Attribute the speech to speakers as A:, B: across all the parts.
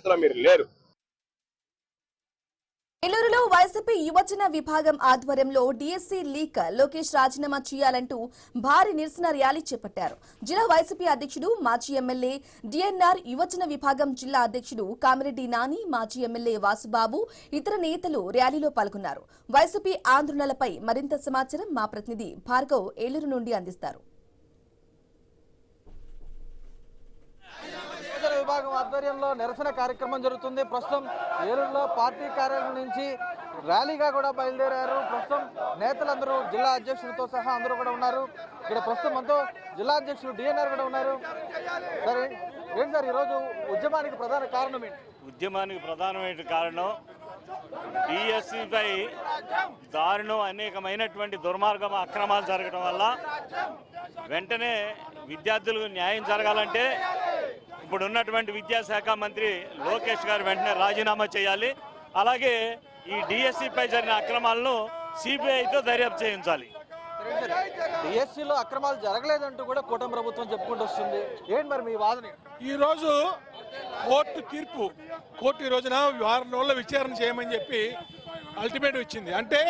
A: పరిస్థితిలో మీరు లేరు.
B: ఏలూరులో వైసీపీ యువజన విభాగం ఆధ్వర్యంలో డీఎస్సీ లీక్ లోకేష్ రాజీనామా చేయాలంటూ భారీ నిరసన ర్యాలీ చేపట్టారు. జిల్లా వైసీపీ అధ్యక్షుడు మాజీ ఎమ్మెల్యే డిఎన్ఆర్, యువజన విభాగం జిల్లా అధ్యక్షుడు కామిరెడ్డి నాని, మాజీ ఎమ్మెల్యే వాసుబాబు, ఇతర నేతలు ర్యాలీలో పాల్గొన్నారు. వైసీపీ ఆందోళనలపై మరింత సమాచారం మా ప్రతినిధి భార్గవ్ ఏలూరు నుండి అందిస్తారు.
C: విభాగం ఆధ్వర్యంలో నిరసన కార్యక్రమం జరుగుతుంది. ప్రస్తుతం ఏలూరులో పార్టీ కార్యాలయం నుంచి ర్యాలీగా కూడా బయలుదేరారు. ప్రస్తుతం నేతలందరూ జిల్లా అధ్యక్షులతో సహా అందరూ కూడా ఉన్నారు. ఇక్కడ ప్రస్తుతం మనతో జిల్లా అధ్యక్షుడు డిఎన్ఆర్ కూడా ఉన్నారు. సరే ఏంటి సార్ ఈరోజు ఉద్యమానికి ప్రధాన కారణం ఏంటి?
D: ఉద్యమానికి ప్రధానమైన కారణం డిఎస్సిపై దారుణం అనేకమైనటువంటి దుర్మార్గం అక్రమాలు జరగడం వల్ల వెంటనే విద్యార్థులకు న్యాయం జరగాలంటే ఇప్పుడు ఉన్నటువంటి విద్యాశాఖ మంత్రి లోకేష్ గారు వెంటనే రాజీనామా చేయాలి. అలాగే ఈ డిఎస్సిపై జరిగిన అక్రమాలను సిబిఐతో దర్యాప్తు చేయించాలి.
C: డిఎస్సిలో అక్రమాలు జరగలేదంటూ కూడా కూటమి ప్రభుత్వం చెప్పుకుంటూ వస్తుంది. ఏంటి మరి మీ వాదన?
E: ఈరోజు కోర్టు ఈ రోజున 6 రోజుల విచారణ చేయమని చెప్పి అల్టిమేటం ఇచ్చింది. అంటే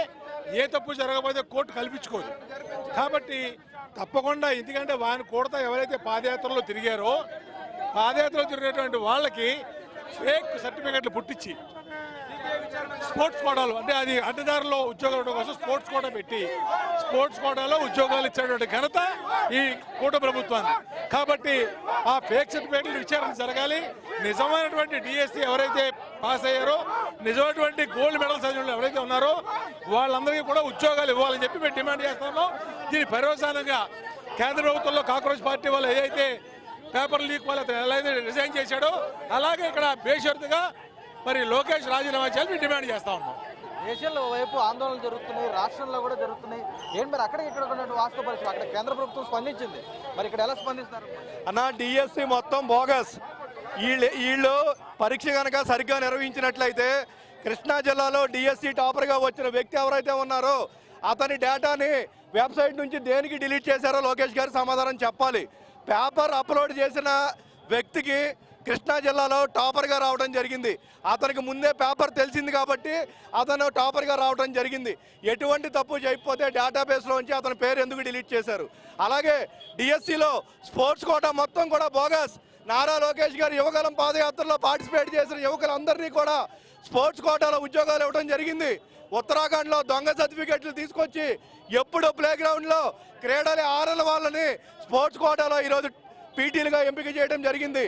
E: ఏ తప్పు జరగకపోతే కోర్టు కల్పించుకోదు. కాబట్టి తప్పకుండా, ఎందుకంటే వారిని కూడతా ఎవరైతే పాదయాత్రలో తిరిగారో పాదయాత్రలో తిరిగేటువంటి వాళ్ళకి ఫేక్ సర్టిఫికెట్లు పుట్టించి స్పోర్ట్స్ కోటాలు, అంటే అది అడ్డదారులో ఉద్యోగాల కోసం స్పోర్ట్స్ కోటా పెట్టి స్పోర్ట్స్ కోటాలో ఉద్యోగాలు ఇచ్చేటువంటి ఘనత ఈ కూటమి ప్రభుత్వాన్ని. కాబట్టి ఆ ఫేక్ సర్టిఫికెట్ల విచారణ జరగాలి. నిజమైనటువంటి డిఎస్సి ఎవరైతే పాస్ అయ్యారో, నిజమైనటువంటి గోల్డ్ మెడల్ చదివిన ఎవరైతే ఉన్నారో వాళ్ళందరికీ కూడా ఉద్యోగాలు ఇవ్వాలని చెప్పి మేము డిమాండ్ చేస్తున్నాం. దీని పర్యవసానంగా కేంద్ర ప్రభుత్వంలో కాంగ్రెస్ పార్టీ వాళ్ళు ఏదైతే పేపర్ లీక్ వల్ల ఎలా అయితే రిజైన్ చేశాడో అలాగే ఇక్కడ బేషరతుగా మరి లోకేష్ రాజీనామా చేయాలని డిమాండ్ చేస్తా ఉన్నాం.
C: దేశంలో వైపు ఆందోళనలు జరుగుతున్నాయి, రాష్ట్రంలో కూడా జరుగుతున్నాయి. ఏంటి మరి అక్కడ ఇక్కడ ఉన్నటువంటి వాస్తవ పరిస్థితులు? అక్కడ కేంద్ర ప్రభుత్వం స్పందించింది, మరి ఇక్కడ ఎలా స్పందిస్తారు
F: అన్న? డిఎస్సి మొత్తం బోగస్. వీళ్ళు పరీక్ష కనుక సరిగ్గా నిర్వహించినట్లయితే కృష్ణా జిల్లాలో డిఎస్సి టాపర్గా వచ్చిన వ్యక్తి ఎవరైతే ఉన్నారో అతని డేటాని వెబ్సైట్ నుంచి దేనికి డిలీట్ చేశారో లోకేష్ గారు సమాధానం చెప్పాలి. పేపర్ అప్లోడ్ చేసిన వ్యక్తికి కృష్ణా జిల్లాలో టాపర్గా రావడం జరిగింది. అతనికి ముందే పేపర్ తెలిసింది కాబట్టి అతను టాపర్గా రావడం జరిగింది. ఎటువంటి తప్పు చేయకపోతే డేటాబేస్లోంచి అతని పేరు ఎందుకు డిలీట్ చేశారు? అలాగే డిఎస్సిలో స్పోర్ట్స్ కోటా మొత్తం కూడా బోగస్. నారా లోకేష్ గారు యువగలం పాదయాత్రలో పార్టిసిపేట్ చేసిన యువకులందరినీ కూడా స్పోర్ట్స్ కోటాలో ఉద్యోగాలు ఇవ్వడం జరిగింది. ఉత్తరాఖండ్లో దొంగ సర్టిఫికెట్లు తీసుకొచ్చి ఎప్పుడు ప్లే గ్రౌండ్లో క్రీడలు ఆడల వాళ్ళని స్పోర్ట్స్ కోటాలో ఈరోజు పీటీలుగా ఎంపిక చేయడం జరిగింది.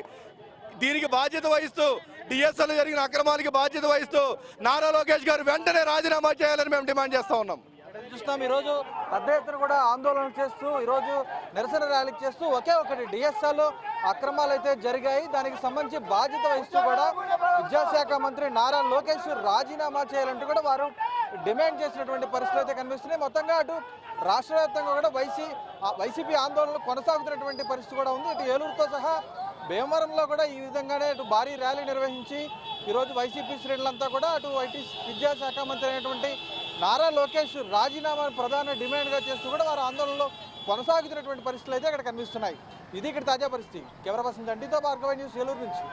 F: దీనికి బాధ్యత వహిస్తూ డిఎస్ఎల్ జరిగిన అక్రమాలకి బాధ్యత వహిస్తూ నారా లోకేష్ గారు వెంటనే రాజీనామా చేయాలని మేము డిమాండ్ చేస్తా ఉన్నాం.
C: చూస్తాం ఈరోజు పెద్ద ఎత్తున కూడా ఆందోళన చేస్తూ ఈరోజు నిరసన ర్యాలీ చేస్తూ ఒకే ఒకటి డిఎస్ఎల్ అక్రమాలు అయితే జరిగాయి, దానికి సంబంధించి బాధ్యత వహిస్తూ కూడా విద్యాశాఖ మంత్రి నారా లోకేష్ రాజీనామా చేయాలంటూ కూడా వారు డిమాండ్ చేసినటువంటి పరిస్థితులు అయితే కనిపిస్తున్నాయి. మొత్తంగా అటు రాష్ట్ర వ్యాప్తంగా కూడా వైసీపీ ఆందోళనలు కొనసాగుతున్నటువంటి పరిస్థితి కూడా ఉంది. ఇటు ఏలూరుతో సహా భీమవరంలో కూడా ఈ విధంగానే అటు భారీ ర్యాలీ నిర్వహించి ఈరోజు వైసీపీ శ్రేణులంతా కూడా అటు విద్యాశాఖ మంత్రి అయినటువంటి నారా లోకేష్ రాజీనామా ప్రధాన డిమాండ్గా చేస్తూ కూడా వారు ఆందోళనలో కొనసాగుతున్నటువంటి పరిస్థితులు అయితే అక్కడ కనిపిస్తున్నాయి. ఇది ఇక్కడ తాజా పరిస్థితి. కెమెరా పర్సన్ దండితో భార్గవ న్యూస్ ఏలూరు నుంచి.